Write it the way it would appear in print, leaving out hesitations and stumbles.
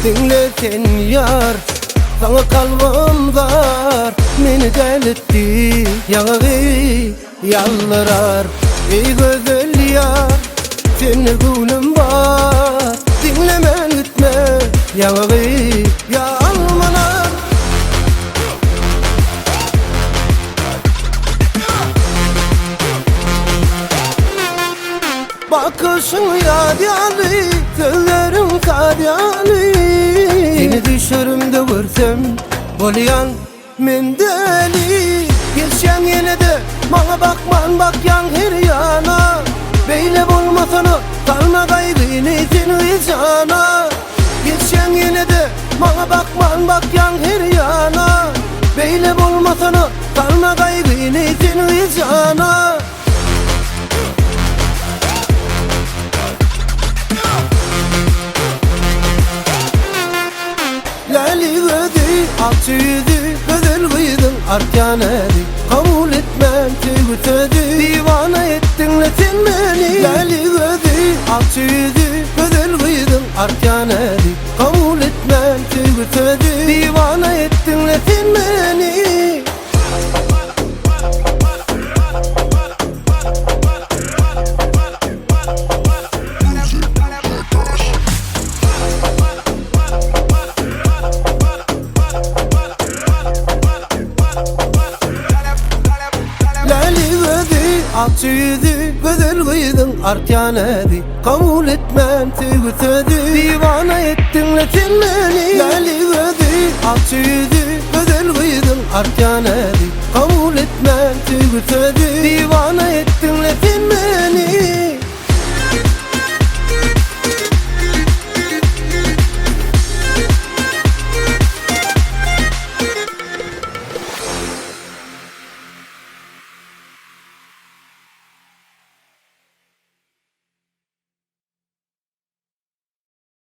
Dinle sen yar, sana kalbim var. Meni delitti yağı yalvarar. Ey güzel yar, senin gülüm var. Dinleme gitme yağı yalmalar. Bakışın yadiyalı, sözlerin kadyalı. Seni düşürümde görsem, olayan men deli. Geçen yine de bana bakman bak yan her yana. Beyle bulmasana, kalma kaygını seni cana. Geçen yine de bana bakman bak yan her yana. Beyle bulmasana, kalma kaygını seni cana. Lali gödü, alçı yüzü, güzel kıydın arkanedi. Kabul etmem tüygü sözü, divana ettin sen beni. Lali gödü, alçı yüzü, güzel kıydın arkanedi. Kabul etmem tüygü sözü, divana ettin sen beni. Alçı yüzü, güzel kıydın arkanedi. Kabul etmem tüygü sözü, divana ettin sen beni. Lali gözü, alçı yüzü, güzel kıydın arkanedi. Kabul etmem tüygü sözü, divana ettin